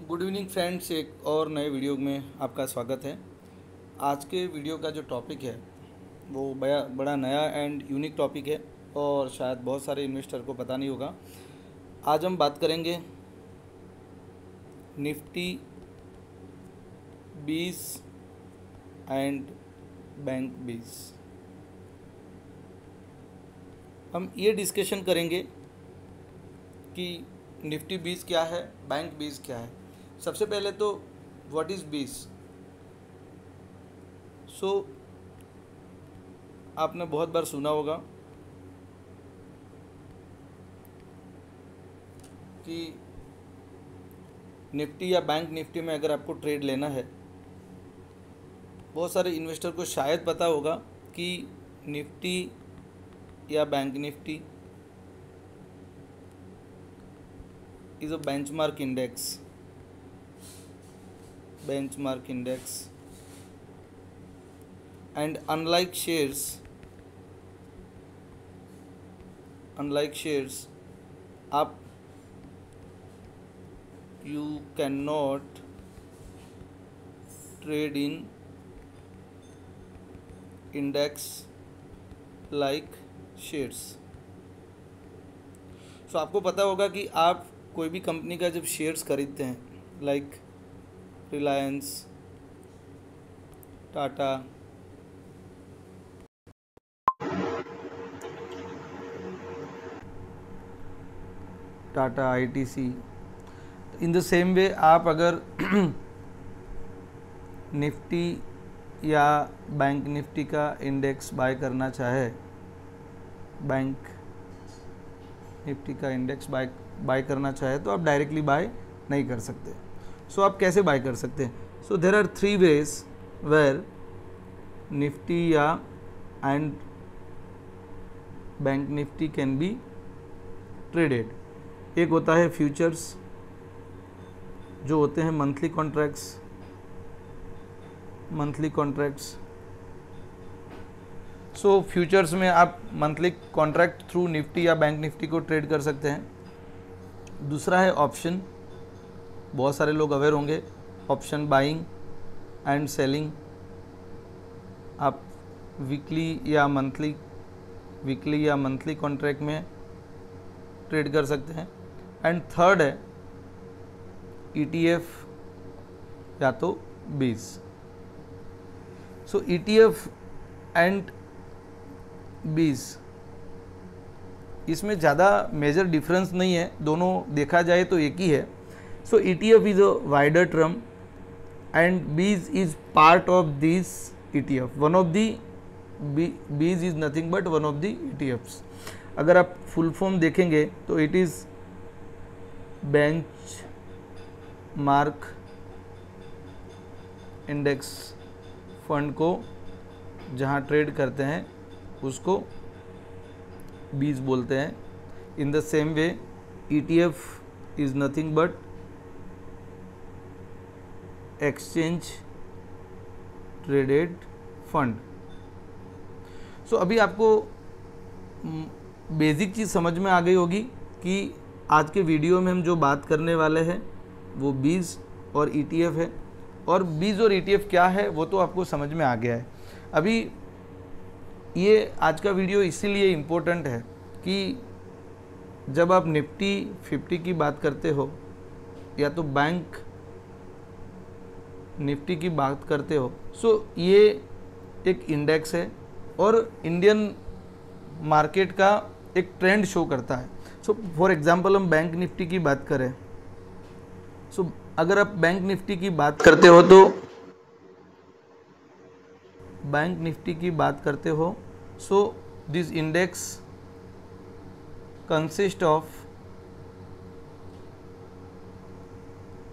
Good evening friends, एक और नए वीडियो में आपका स्वागत है। आज के वीडियो का जो टॉपिक है वो बड़ा नया एंड यूनिक टॉपिक है और शायद बहुत सारे इन्वेस्टर को पता नहीं होगा। आज हम बात करेंगे निफ्टी 20 एंड बैंक 20। हम ये डिस्कशन करेंगे कि निफ्टी 20 क्या है, बैंक 20 क्या है। सबसे पहले तो व्हाट इज़ 20। आपने बहुत बार सुना होगा कि निफ्टी या बैंक निफ्टी में अगर आपको ट्रेड लेना है, बहुत सारे इन्वेस्टर को शायद पता होगा कि निफ्टी या bank Nifty is a benchmark index, and unlike shares आप you cannot trade in index like shares। सो आपको पता होगा कि आप कोई भी कंपनी का जब शेयर्स खरीदते हैं, like Reliance, Tata ITC, in the same वे आप अगर निफ्टी या बैंक निफ्टी का इंडेक्स बाय करना चाहे, बैंक निफ्टी का इंडेक्स बाय करना चाहे तो आप डायरेक्टली बाय नहीं कर सकते। सो आप कैसे बाय कर सकते हैं? So there are 3 ways where Nifty या and bank Nifty can be traded. एक होता है फ्यूचर्स, जो होते हैं मंथली कॉन्ट्रैक्ट्स। सो फ्यूचर्स में आप मंथली कॉन्ट्रैक्ट थ्रू निफ्टी या बैंक निफ्टी को ट्रेड कर सकते हैं। दूसरा है ऑप्शन, बहुत सारे लोग अवेयर होंगे, ऑप्शन बाइंग एंड सेलिंग। आप वीकली या मंथली कॉन्ट्रैक्ट में ट्रेड कर सकते हैं। एंड थर्ड है ETF या तो बीज। सो ETF एंड बीज, इसमें ज़्यादा मेजर डिफरेंस नहीं है, दोनों देखा जाए तो एक ही है। So ETF is a wider term and BeES is part of this ETF। One of the BeES is nothing but one of the ETFs। अगर आप फुल फॉर्म देखेंगे तो it is benchmark index fund को जहाँ trade करते हैं उसको BeES बोलते हैं। In the same way ETF is nothing but exchange traded fund. So अभी आपको बेसिक चीज़ समझ में आ गई होगी कि आज के वीडियो में हम जो बात करने वाले हैं वो बीज और ETF है, और बीज और ETF क्या है वो तो आपको समझ में आ गया है। अभी ये आज का वीडियो इसीलिए इम्पोर्टेंट है कि जब आप निफ्टी 50 की बात करते हो या तो बैंक निफ्टी की बात करते हो, सो ये एक इंडेक्स है और इंडियन मार्केट का एक ट्रेंड शो करता है। सो फॉर एग्जांपल हम बैंक निफ्टी की बात करें, सो अगर आप बैंक निफ्टी की बात करते हो तो so this index consist of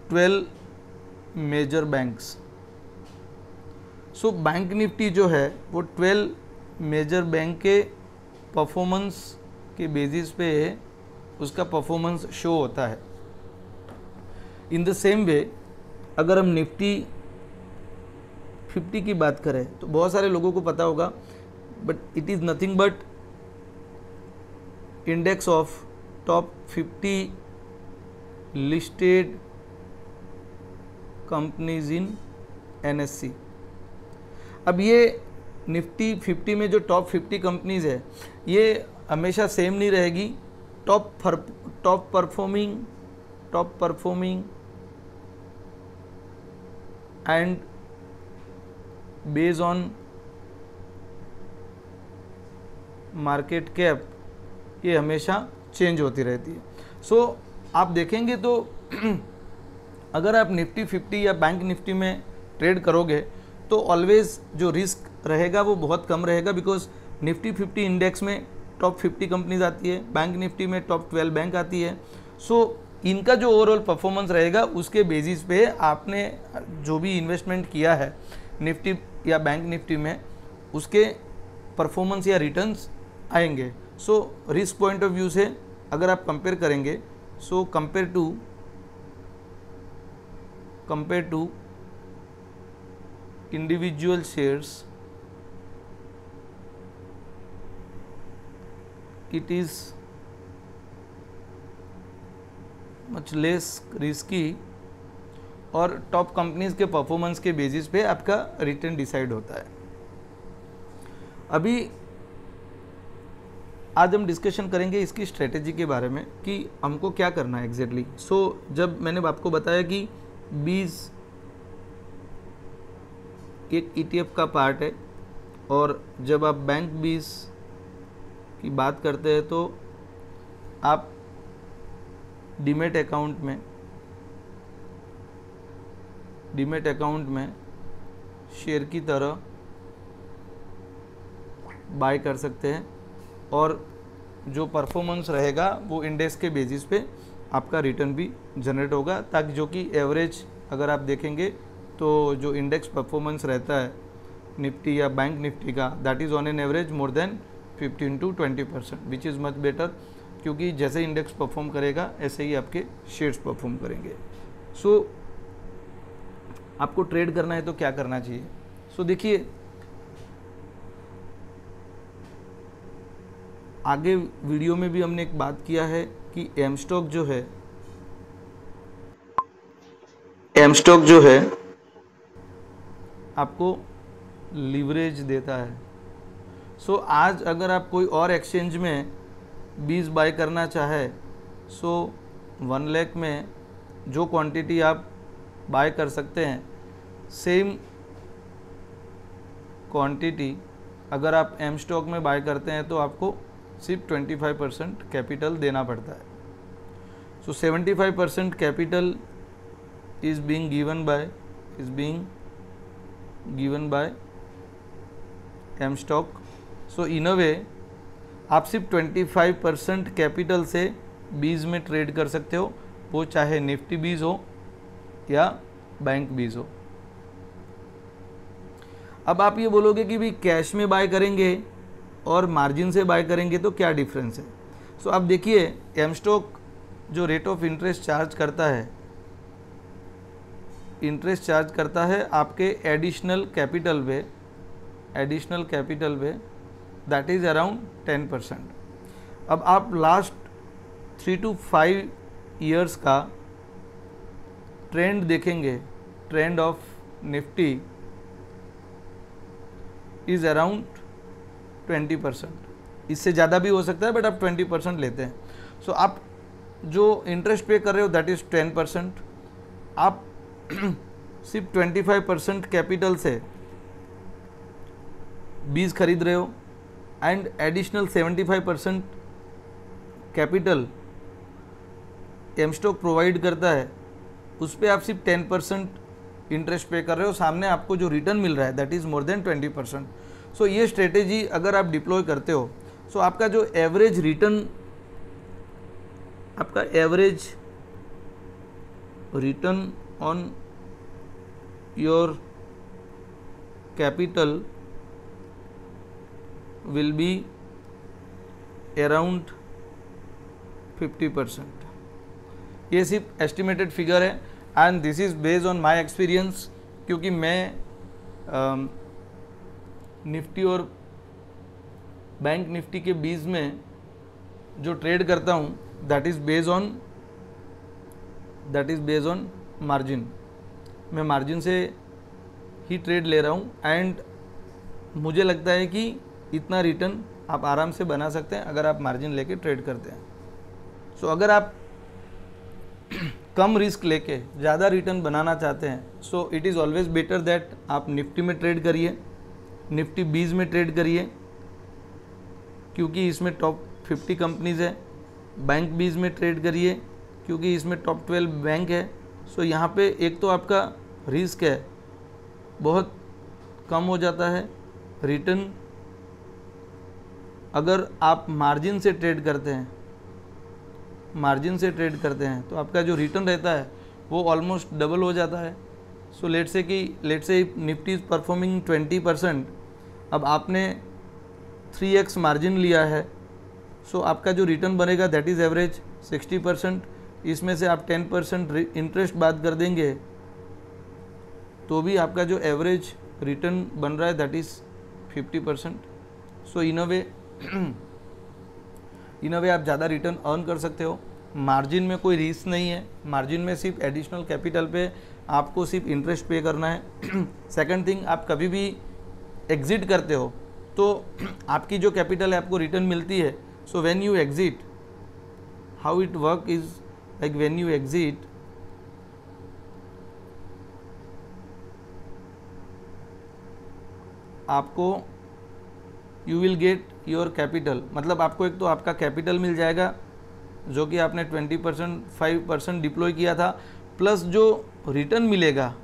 12 major banks। so bank Nifty जो है वो 12 मेजर बैंक के परफॉर्मेंस के बेसिस पे उसका परफॉर्मेंस शो होता है। इन द सेम वे अगर हम निफ्टी 50 की बात करें तो बहुत सारे लोगों को पता होगा, but it is nothing but index of top 50 listed companies in NSE। अब ये निफ्टी 50 में जो टॉप 50 कंपनीज है ये हमेशा सेम नहीं रहेगी। Top performing and based on market cap ये हमेशा चेंज होती रहती है। सो आप देखेंगे तो अगर आप निफ्टी 50 या बैंक निफ्टी में ट्रेड करोगे तो ऑलवेज जो रिस्क रहेगा वो बहुत कम रहेगा, बिकॉज निफ्टी 50 इंडेक्स में टॉप 50 कंपनीज आती है, बैंक निफ्टी में टॉप 12 बैंक आती है। सो इनका जो ओवरऑल परफॉर्मेंस रहेगा उसके बेसिस पे आपने जो भी इन्वेस्टमेंट किया है निफ्टी या बैंक निफ्टी में उसके परफॉर्मेंस या रिटर्न्स आएंगे। So risk point of view से अगर आप कंपेयर करेंगे, so compare to individual shares it is much less risky और टॉप कंपनीज के परफॉर्मेंस के बेसिस पे आपका रिटर्न डिसाइड होता है। अभी आज हम डिस्कशन करेंगे इसकी स्ट्रेटेजी के बारे में कि हमको क्या करना है एग्जैक्टली। सो जब मैंने आपको बताया कि बीज एक ETF का पार्ट है और जब आप बैंक बीज की बात करते हैं तो आप डीमेट अकाउंट में शेयर की तरह बाय कर सकते हैं और जो परफॉर्मेंस रहेगा वो इंडेक्स के बेसिस पे आपका रिटर्न भी जनरेट होगा, ताकि जो कि एवरेज अगर आप देखेंगे तो जो इंडेक्स परफॉर्मेंस रहता है निफ्टी या बैंक निफ्टी का that is on an average more than 15 to 20%, which is much better, क्योंकि जैसे इंडेक्स परफॉर्म करेगा ऐसे ही आपके शेयर्स परफॉर्म करेंगे। सो आपको ट्रेड करना है तो क्या करना चाहिए। सो देखिए आगे वीडियो में भी हमने एक बात किया है कि एम स्टॉक जो है आपको लीवरेज देता है। सो आज अगर आप कोई और एक्सचेंज में बीज बाय करना चाहे, सो 1 लाख में जो क्वांटिटी आप बाय कर सकते हैं सेम क्वांटिटी अगर आप एम स्टॉक में बाय करते हैं तो आपको सिर्फ 25% कैपिटल देना पड़ता है। So 75% capital is being given by mStock. So in a way आप सिर्फ 25% कैपिटल से बीज में ट्रेड कर सकते हो, वो चाहे निफ्टी बीज हो या बैंक बीज हो। अब आप ये बोलोगे कि भाई कैश में बाय करेंगे और मार्जिन से बाय करेंगे तो क्या डिफरेंस है। सो आप देखिए एम स्टॉक जो रेट ऑफ इंटरेस्ट चार्ज करता है आपके एडिशनल कैपिटल पे दैट इज़ अराउंड 10%। अब आप लास्ट 3 to 5 ईयर्स का ट्रेंड देखेंगे, trend of Nifty is around 20%, इससे ज़्यादा भी हो सकता है बट आप 20% लेते हैं। सो आप जो इंटरेस्ट पे कर रहे हो दैट इज़ 10%, आप सिर्फ 25% कैपिटल से बीज खरीद रहे हो and additional 75% capital M stock provide करता है, उस पर आप सिर्फ 10% इंटरेस्ट पे कर रहे हो, सामने आपको जो रिटर्न मिल रहा है दैट इज़ मोर देन 20%। सो ये स्ट्रेटेजी अगर आप डिप्लॉय करते हो सो आपका जो average return on your capital will be around 50%। ये सिर्फ एस्टिमेटेड फिगर है and this is based on my experience, क्योंकि मैं निफ्टी और बैंक निफ्टी के बीच में जो ट्रेड करता हूँ that is based on margin. मैं मार्जिन से ही ट्रेड ले रहा हूँ एंड मुझे लगता है कि इतना रिटर्न आप आराम से बना सकते हैं अगर आप मार्जिन लेके ट्रेड करते हैं। सो अगर आप कम रिस्क लेके ज़्यादा रिटर्न बनाना चाहते हैं, so it is always better that आप निफ्टी में ट्रेड करिए, निफ्टी 20 में ट्रेड करिए, क्योंकि इसमें टॉप 50 कंपनीज़ है। बैंक 20 में ट्रेड करिए क्योंकि इसमें टॉप 12 बैंक है। सो यहाँ पे एक तो आपका रिस्क है बहुत कम हो जाता है, रिटर्न अगर आप मार्जिन से ट्रेड करते हैं, तो आपका जो रिटर्न रहता है वो ऑलमोस्ट डबल हो जाता है। So let's say Nifty is performing 20%, अब आपने 3x मार्जिन लिया है, सो आपका जो रिटर्न बनेगा दैट इज़ एवरेज 60%। इसमें से आप 10% इंटरेस्ट बात कर देंगे तो भी आपका जो एवरेज रिटर्न बन रहा है that is 50%। So in a way आप ज़्यादा रिटर्न अर्न कर सकते हो। मार्जिन में कोई रिस्क नहीं है, मार्जिन में सिर्फ एडिशनल कैपिटल पे आपको सिर्फ इंटरेस्ट पे करना है। सेकंड थिंग, आप कभी भी एग्जिट करते हो तो आपकी जो कैपिटल है आपको रिटर्न मिलती है। So when you exit, how it work is like when you exit, आपको you will get your capital, मतलब आपको एक तो आपका कैपिटल मिल जाएगा जो कि आपने 20% 5% डिप्लॉय किया था, प्लस जो रिटर्न मिलेगा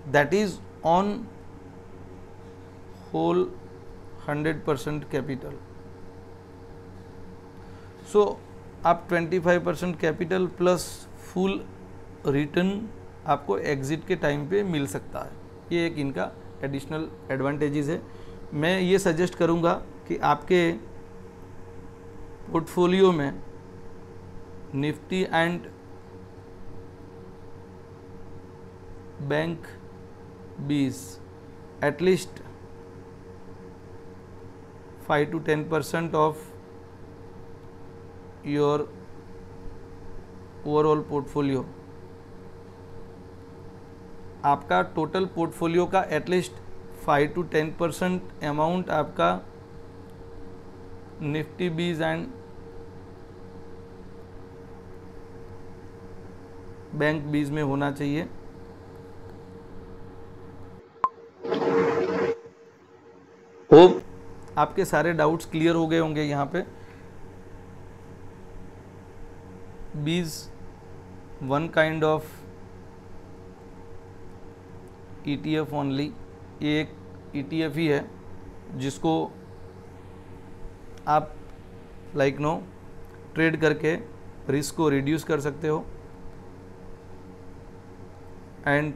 that is on whole 100% capital. So आप 25% कैपिटल प्लस फुल रिटर्न आपको एग्जिट के टाइम पे मिल सकता है। ये एक इनका एडिशनल एडवांटेजेस है। मैं ये सजेस्ट करूँगा कि आपके पोर्टफोलियो में Nifty and bank 20 at least 5 to 10% of your overall portfolio, आपका टोटल पोर्टफोलियो का एटलीस्ट 5 to 10% अमाउंट आपका निफ्टी 20 एंड बैंक 20 में होना चाहिए। होप आपके सारे डाउट्स क्लियर हो गए होंगे। यहाँ पे 20 one kind of ETF only, ये एक ETF ही है जिसको आप लाइक नो ट्रेड करके रिस्क को रिड्यूस कर सकते हो एंड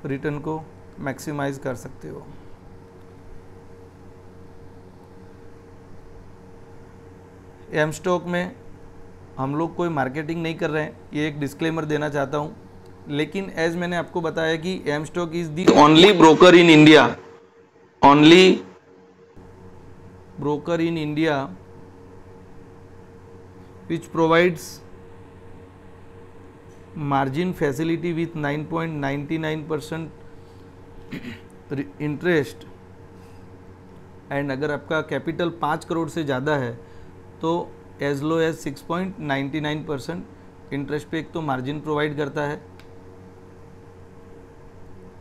रिटर्न को मैक्सिमाइज कर सकते हो। एम स्टॉक में हम लोग कोई मार्केटिंग नहीं कर रहे हैं, ये एक डिस्क्लेमर देना चाहता हूँ। लेकिन एज मैंने आपको बताया कि M stock is the only broker in India, which provides margin facility with 9.99% interest and अगर आपका कैपिटल 5 करोड़ से ज़्यादा है तो एज लो एज 6.99% इंटरेस्ट पे एक तो मार्जिन प्रोवाइड करता है।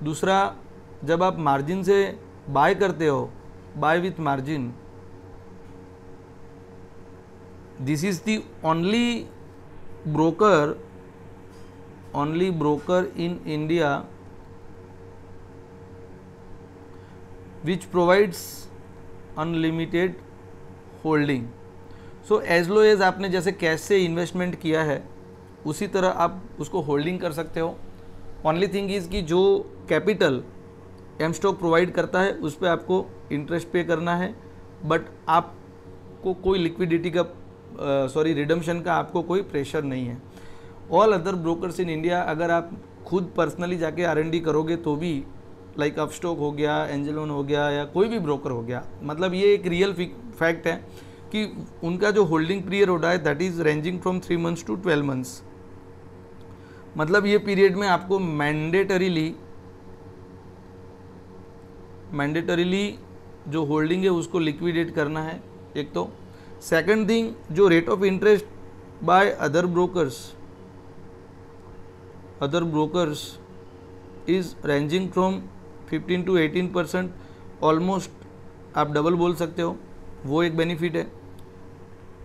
दूसरा, जब आप मार्जिन से बाय करते हो, buy with margin, this is the only broker in India which provides unlimited holding. So as low as आपने जैसे कैश से इन्वेस्टमेंट किया है उसी तरह आप उसको होल्डिंग कर सकते हो। ओनली थिंग इज़ कि जो कैपिटल एम स्टॉक प्रोवाइड करता है उस पर आपको इंटरेस्ट पे करना है, बट आपको कोई लिक्विडिटी का रिडम्पशन का आपको कोई प्रेशर नहीं है। All other brokers in India, अगर आप खुद पर्सनली जाके R&D करोगे तो भी लाइक अपस्टॉक हो गया, एंजल वन हो गया या कोई भी ब्रोकर हो गया, मतलब ये एक रियल फैक्ट है कि उनका जो होल्डिंग पीरियड होता है that is ranging from 3 months to 12 months। मतलब ये पीरियड में आपको मैंडेटरीली जो होल्डिंग है उसको लिक्विडेट करना है एक तो। सेकंड थिंग, जो rate of interest by other brokers is ranging from 15 to 18%, almost आप डबल बोल सकते हो, वो एक बेनिफिट है।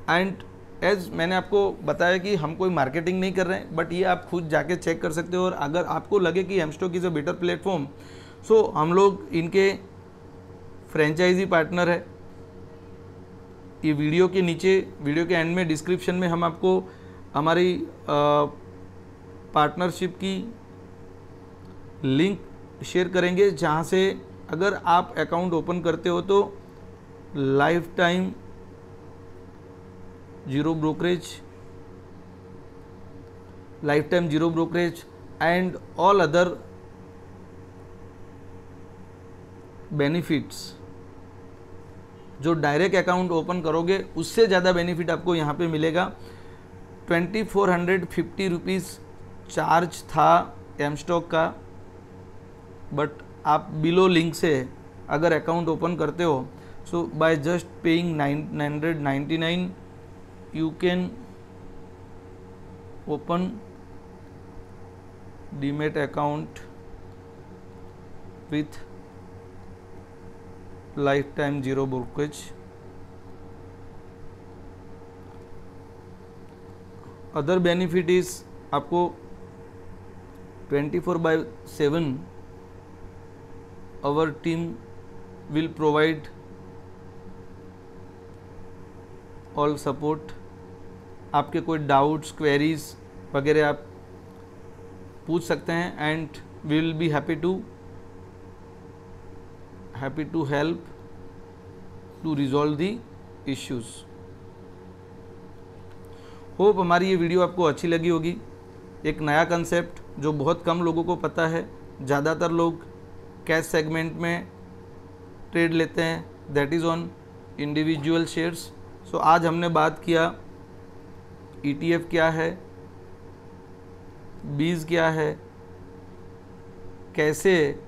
एंड एज मैंने आपको बताया कि हम कोई मार्केटिंग नहीं कर रहे हैं, बट ये आप खुद जाके चेक कर सकते हो। और अगर आपको लगे कि mStock is a better platform, so हम लोग इनके फ्रेंचाइजी पार्टनर है। ये वीडियो के नीचे, वीडियो के एंड में डिस्क्रिप्शन में हम आपको हमारी पार्टनरशिप की लिंक शेयर करेंगे, जहाँ से अगर आप अकाउंट ओपन करते हो तो lifetime zero brokerage and all other benefits, जो डायरेक्ट अकाउंट ओपन करोगे उससे ज़्यादा बेनिफिट आपको यहाँ पे मिलेगा। 2450 रुपीज़ चार्ज था एमस्टॉक का, बट आप बिलो लिंक से अगर अकाउंट ओपन करते हो, so by just paying 999 you can open demat account with lifetime zero brokerage. Other benefit is आपको 24/7 our team will provide all support। आपके कोई डाउट्स, क्वेरीज वगैरह आप पूछ सकते हैं and we will be happy to help to resolve the issues. Hope हमारी ये वीडियो आपको अच्छी लगी होगी। एक नया कंसेप्ट जो बहुत कम लोगों को पता है, ज़्यादातर लोग कैश सेगमेंट में ट्रेड लेते हैं, that is on individual shares. So आज हमने बात किया ETF क्या है, बीज क्या है, कैसे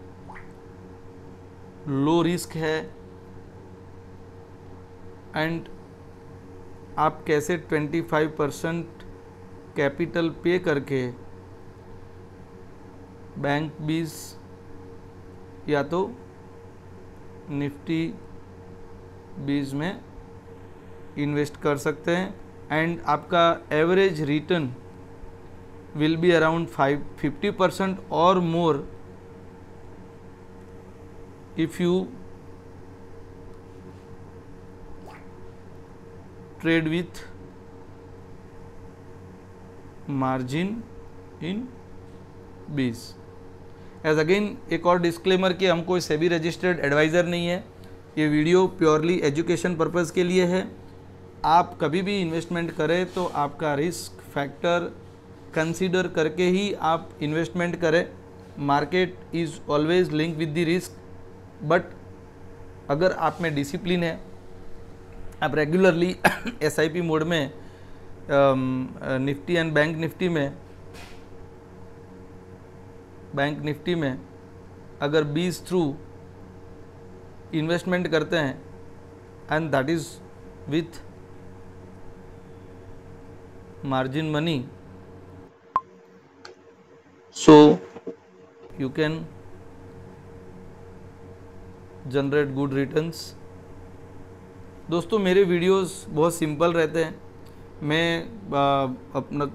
लो रिस्क है एंड आप कैसे 25% कैपिटल पे करके बैंक बीज या तो निफ्टी बीज में इन्वेस्ट कर सकते हैं एंड आपका average return will be around 50% और more if you trade with margin in BeES. As again एक और डिस्क्लेमर कि हम कोई सेबी रजिस्टर्ड एडवाइज़र नहीं है, ये वीडियो प्योरली एजुकेशन पर्पज़ के लिए है। आप कभी भी इन्वेस्टमेंट करें तो आपका रिस्क फैक्टर कंसीडर करके ही आप इन्वेस्टमेंट करें। Market is always link with the risk, but अगर आप में डिसिप्लिन है, आप रेगुलरली SIP मोड में निफ्टी एंड बैंक निफ्टी में अगर बीज थ्रू इन्वेस्टमेंट करते हैं and that is with margin money, so you can generate good returns. दोस्तों मेरे वीडियोस बहुत सिंपल रहते हैं। मैं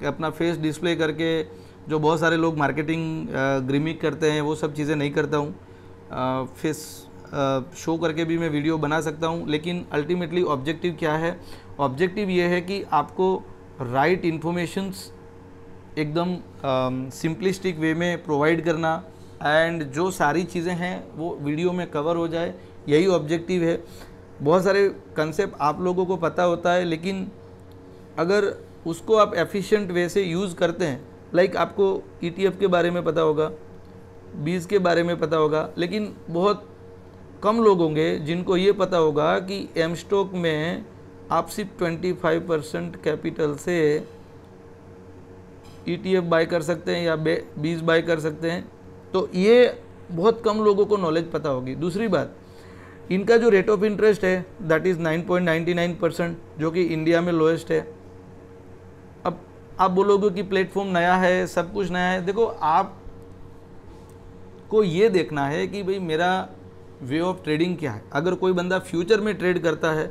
अपना फेस डिस्प्ले करके जो बहुत सारे लोग मार्केटिंग ग्रिमिक करते हैं वो सब चीज़ें नहीं करता हूँ। फेस शो करके भी मैं वीडियो बना सकता हूँ, लेकिन अल्टीमेटली ऑब्जेक्टिव क्या है? ऑब्जेक्टिव ये है कि आपको राइट इन्फॉर्मेशंस एकदम सिंपलिस्टिक वे में प्रोवाइड करना एंड जो सारी चीज़ें हैं वो वीडियो में कवर हो जाए, यही ऑब्जेक्टिव है। बहुत सारे कंसेप्ट आप लोगों को पता होता है, लेकिन अगर उसको आप एफिशिएंट वे से यूज़ करते हैं, लाइक आपको ETF के बारे में पता होगा, बीज के बारे में पता होगा, लेकिन बहुत कम लोग होंगे जिनको ये पता होगा कि एमस्टॉक में आप सिर्फ 25% कैपिटल से ETF बाय कर सकते हैं या बीज बाय कर सकते हैं। तो ये बहुत कम लोगों को नॉलेज पता होगी। दूसरी बात, इनका जो रेट ऑफ इंटरेस्ट है दैट इज़ 9.99%, जो कि इंडिया में लोएस्ट है। अब आप बोलोगे कि प्लेटफॉर्म नया है, सब कुछ नया है। देखो, आप को ये देखना है कि भाई मेरा वे ऑफ ट्रेडिंग क्या है। अगर कोई बंदा फ्यूचर में ट्रेड करता है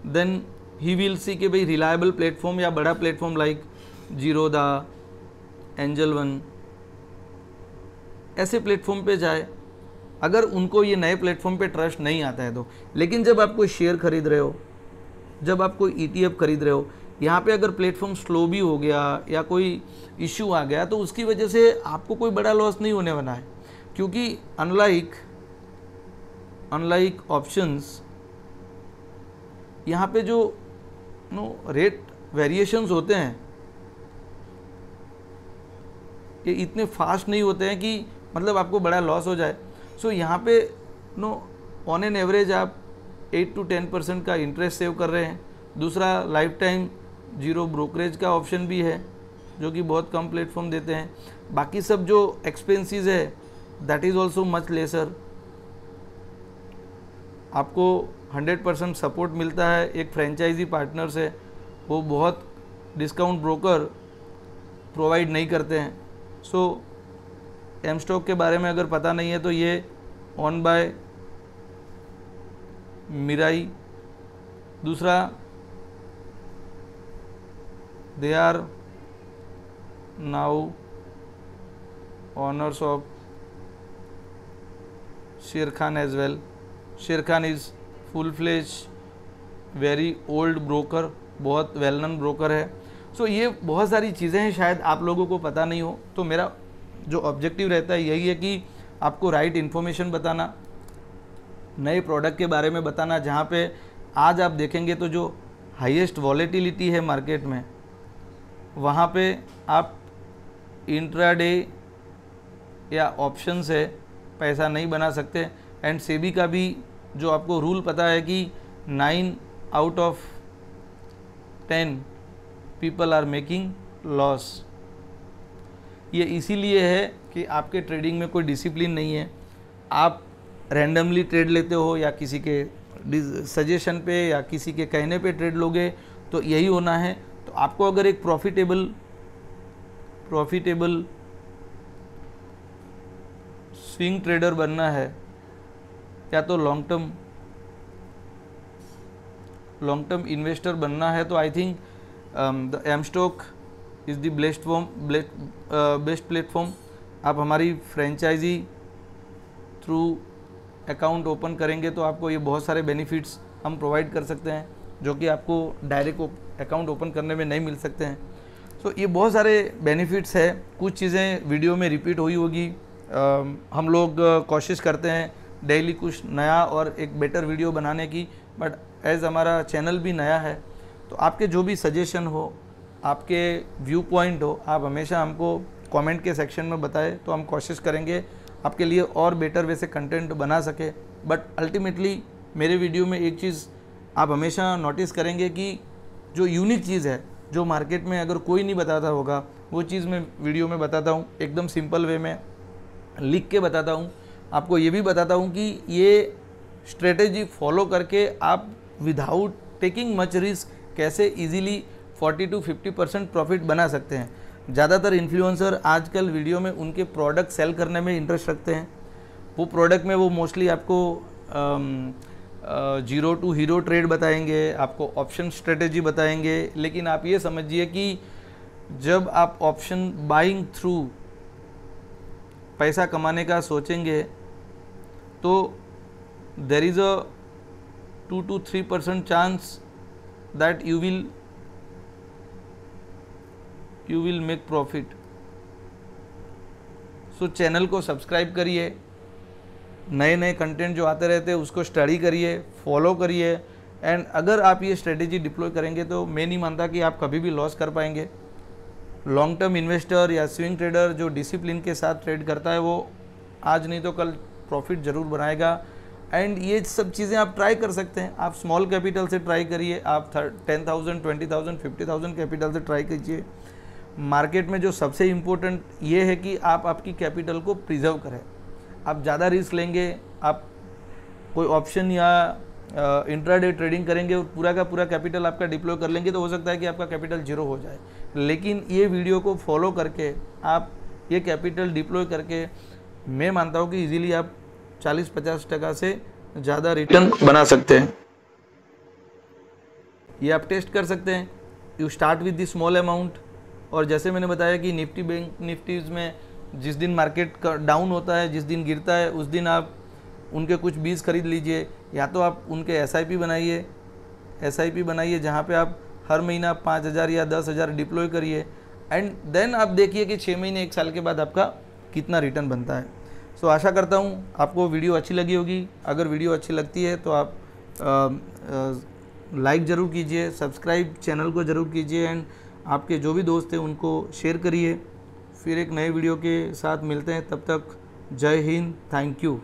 देन ही विल सी कि भाई रिलायबल प्लेटफॉर्म या बड़ा platform like Zerodha, angel one, ऐसे प्लेटफॉर्म पे जाए, अगर उनको ये नए प्लेटफॉर्म पे ट्रस्ट नहीं आता है तो। लेकिन जब आप कोई शेयर खरीद रहे हो, जब आप कोई ETF खरीद रहे हो, यहाँ पे अगर प्लेटफॉर्म स्लो भी हो गया या कोई इश्यू आ गया तो उसकी वजह से आपको कोई बड़ा लॉस नहीं होने वाला है, क्योंकि अनलाइक ऑप्शंस, यहाँ पे जो रेट वेरिएशंस होते हैं ये इतने फास्ट नहीं होते हैं कि मतलब आपको बड़ा लॉस हो जाए। सो यहाँ पे ऑन एन एवरेज आप 8 to 10% का इंटरेस्ट सेव कर रहे हैं। दूसरा, लाइफ टाइम जीरो ब्रोकरेज का ऑप्शन भी है जो कि बहुत कम प्लेटफॉर्म देते हैं। बाकी सब जो एक्सपेंसेस है that is also much laser. आपको 100% सपोर्ट मिलता है एक फ्रेंचाइजी पार्टनर से, वो बहुत डिस्काउंट ब्रोकर प्रोवाइड नहीं करते हैं। सो एम स्टॉक के बारे में अगर पता नहीं है तो ये ऑन बाय मिराई। दूसरा, they are now owners of Sharekhan as well. Sharekhan is full fledge very old broker, बहुत वेल नोन ब्रोकर है। सो ये बहुत सारी चीज़ें हैं, शायद आप लोगों को पता नहीं हो। तो मेरा जो ऑब्जेक्टिव रहता है यही है कि आपको राइट इन्फॉर्मेशन बताना, नए प्रोडक्ट के बारे में बताना। जहाँ पे आज आप देखेंगे तो जो हाईएस्ट वॉलेटिलिटी है मार्केट में, वहाँ पे आप इंट्राडे या ऑप्शन से पैसा नहीं बना सकते। एंड सेबी का भी जो आपको रूल पता है कि 9 out of 10 people are making loss. ये इसीलिए है कि आपके ट्रेडिंग में कोई डिसिप्लिन नहीं है। आप रैंडमली ट्रेड लेते हो या किसी के सजेशन पे या किसी के कहने पे ट्रेड लोगे तो यही होना है। तो आपको अगर एक प्रॉफिटेबल स्विंग ट्रेडर बनना है या तो लॉन्ग टर्म इन्वेस्टर बनना है, तो I think the M stock is the best platform. आप हमारी फ्रेंचाइजी थ्रू अकाउंट ओपन करेंगे तो आपको ये बहुत सारे बेनिफिट्स हम प्रोवाइड कर सकते हैं जो कि आपको डायरेक्ट अकाउंट ओपन करने में नहीं मिल सकते हैं। सो ये बहुत सारे बेनिफिट्स है। कुछ चीज़ें वीडियो में रिपीट हुई होगी। हम लोग कोशिश करते हैं डेली कुछ नया और एक बेटर वीडियो बनाने की, बट एज़ हमारा चैनल भी नया है तो आपके जो भी सजेशन हो, आपके व्यू पॉइंट हो, आप हमेशा हमको कमेंट के सेक्शन में बताएं तो हम कोशिश करेंगे आपके लिए और बेटर वे से कंटेंट बना सके। बट अल्टीमेटली मेरे वीडियो में एक चीज़ आप हमेशा नोटिस करेंगे कि जो यूनिक चीज़ है, जो मार्केट में अगर कोई नहीं बताता होगा, वो चीज़ मैं वीडियो में बताता हूँ। एकदम सिंपल वे में लिख के बताता हूँ। आपको ये भी बताता हूँ कि ये स्ट्रेटेजी फॉलो करके आप विदाउट टेकिंग मच रिस्क कैसे इजीली 40 to 50% प्रॉफिट बना सकते हैं। ज़्यादातर इन्फ्लुएंसर आजकल वीडियो में उनके प्रोडक्ट सेल करने में इंटरेस्ट रखते हैं। वो प्रोडक्ट में वो मोस्टली आपको जीरो टू हीरो ट्रेड बताएंगे, आपको ऑप्शन स्ट्रेटेजी बताएंगे। लेकिन आप ये समझिए कि जब आप ऑप्शन बाइंग थ्रू पैसा कमाने का सोचेंगे तो there is a 2 to 3% chance that you will make profit. So channel को सब्सक्राइब करिए, नए नए कंटेंट जो आते रहते हैं उसको स्टडी करिए, फॉलो करिए। एंड अगर आप ये स्ट्रेटेजी डिप्लॉय करेंगे तो मैं नहीं मानता कि आप कभी भी लॉस कर पाएंगे। लॉन्ग टर्म इन्वेस्टर या स्विंग ट्रेडर जो डिसिप्लिन के साथ ट्रेड करता है वो आज नहीं तो कल प्रॉफिट ज़रूर बनाएगा। एंड ये सब चीज़ें आप ट्राई कर सकते हैं। आप स्मॉल कैपिटल से ट्राई करिए, आप 10,000, 20,000, 50,000 कैपिटल से ट्राई कीजिए। मार्केट में जो सबसे इम्पोर्टेंट ये है कि आप आपकी कैपिटल को प्रिजर्व करें। आप ज़्यादा रिस्क लेंगे, आप कोई ऑप्शन या इंट्राडे ट्रेडिंग करेंगे और पूरा का पूरा कैपिटल आपका डिप्लॉय कर लेंगे तो हो सकता है कि आपका कैपिटल जीरो हो जाए। लेकिन ये वीडियो को फॉलो करके आप ये कैपिटल डिप्लॉय करके मैं मानता हूँ कि इजीली आप 40-50% से ज़्यादा रिटर्न बना सकते हैं। ये आप टेस्ट कर सकते हैं। You start with the small amount, और जैसे मैंने बताया कि निफ्टी बैंक निफ्टीज़ में जिस दिन मार्केट डाउन होता है, जिस दिन गिरता है, उस दिन आप उनके कुछ बीज खरीद लीजिए, या तो आप उनके एसआईपी बनाइए जहाँ पे आप हर महीना 5,000 या 10,000 डिप्लॉय करिए, एंड देन आप देखिए कि 6 महीने 1 साल के बाद आपका कितना रिटर्न बनता है। सो आशा करता हूँ आपको वीडियो अच्छी लगी होगी। अगर वीडियो अच्छी लगती है तो आप लाइक ज़रूर कीजिए, सब्सक्राइब चैनल को ज़रूर कीजिए, एंड आपके जो भी दोस्त हैं उनको शेयर करिए। फिर एक नए वीडियो के साथ मिलते हैं, तब तक जय हिंद, थैंक यू।